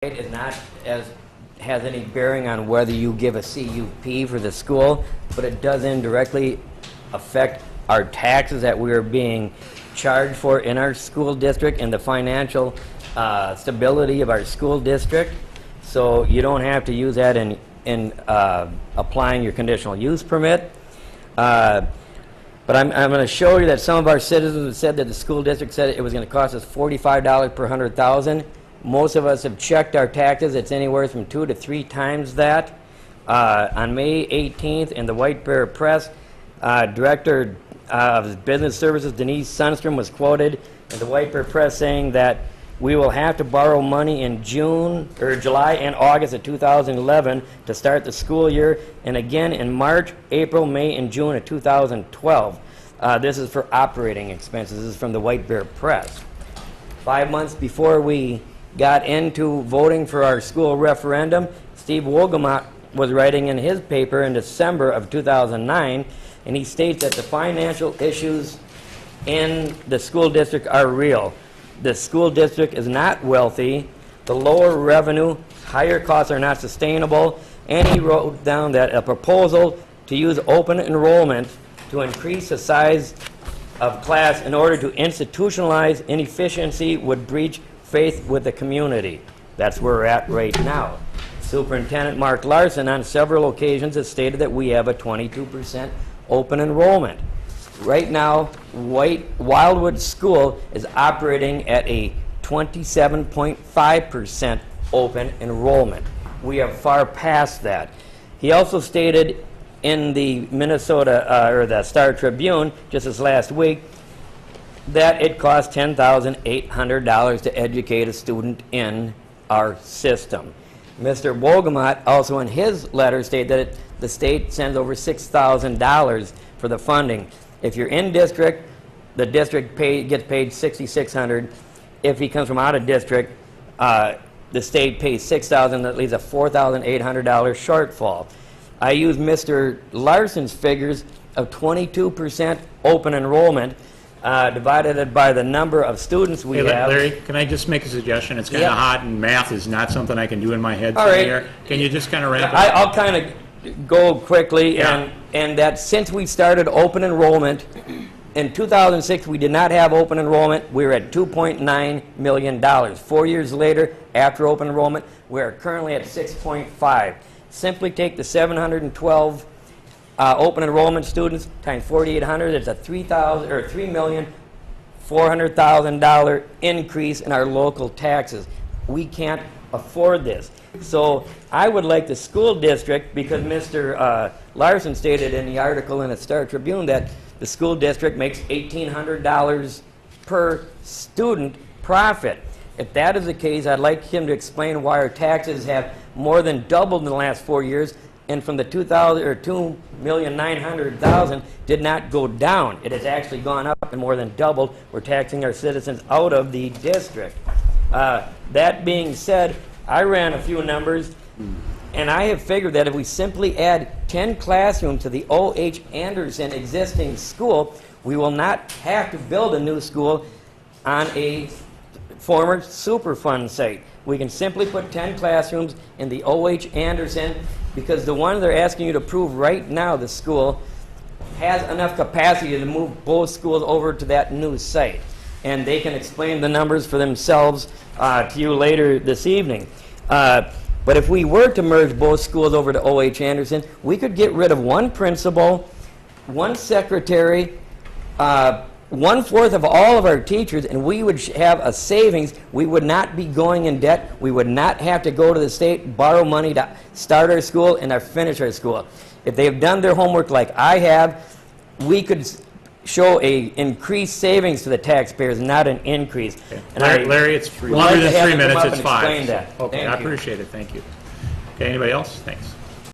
is not as has any bearing on whether you give a CUP for the school, but it does indirectly affect our taxes that we are being charged for in our school district and the financial stability of our school district. So you don't have to use that in applying your conditional use permit. But I'm going to show you that some of our citizens have said that the school district said it was going to cost us $45 per 100,000. Most of us have checked our taxes. It's anywhere from 2 to 3 times that. On May 18th, in the White Bear Press, Director of Business Services Denise Sundstrom was quoted in the White Bear Press saying that we will have to borrow money in July and August of 2011 to start the school year, and again in March, April, May, and June of 2012. This is for operating expenses. This is from the White Bear Press. 5 months before we got into voting for our school referendum, Steve Wogelmacht was writing in his paper in December of 2009, and he states that the financial issues in the school district are real. The school district is not wealthy, the lower revenue, higher costs are not sustainable, and he wrote down that a proposal to use open enrollment to increase the size of class in order to institutionalize inefficiency would breach faith with the community. That's where we're at right now. Superintendent Mark Larson on several occasions has stated that we have a 22% open enrollment. Right now, Wildwood School is operating at a 27.5% open enrollment. We are far past that. He also stated in the Minnesota, or the Star Tribune, just this last week, that it costs $10,800 to educate a student in our system. Mr. Wogelmacht also in his letter stated that the state sends over $6,000 for the funding. If you're in district, the district gets paid $6,600. If he comes from out of district, the state pays $6,000. That leaves a $4,800 shortfall. I use Mr. Larson's figures of 22% open enrollment divided by the number of students we have. Larry, can I just make a suggestion? It's kind of hot, and math is not something I can do in my head. All right. Here. Can you just kind of wrap it up? I'll kind of go quickly, and that since we started open enrollment, in 2006 we did not have open enrollment. We were at $2.9 million. 4 years later, after open enrollment, we are currently at 6.5. Simply take the 712 open enrollment students times 4,800. It's a $3,400,000 increase in our local taxes. We can't afford this. So I would like the school district, because Mr. Larson stated in the article in the Star Tribune that the school district makes $1,800 per student profit. If that is the case, I'd like him to explain why our taxes have more than doubled in the last 4 years, and from the $2,900,000 did not go down. It has actually gone up and more than doubled. We're taxing our citizens out of the district. That being said, I ran a few numbers, and I have figured that if we simply add 10 classrooms to the O.H. Anderson existing school, we will not have to build a new school on a former Superfund site. We can simply put 10 classrooms in the O.H. Anderson, because the one they're asking you to approve right now, the school, has enough capacity to move both schools over to that new site. And they can explain the numbers for themselves to you later this evening. But if we were to merge both schools over to O.H. Anderson, we could get rid of one principal, one secretary, 1/4 of all of our teachers, and we would have a savings. We would not be going in debt. We would not have to go to the state, borrow money to start our school and to finish our school. If they've done their homework like I have, we could show a increased savings to the taxpayers, not an increase. Okay. And Larry, it's longer than 3 minutes. It's 5. That. Okay, I appreciate it. Thank you. Okay, anybody else? Thanks.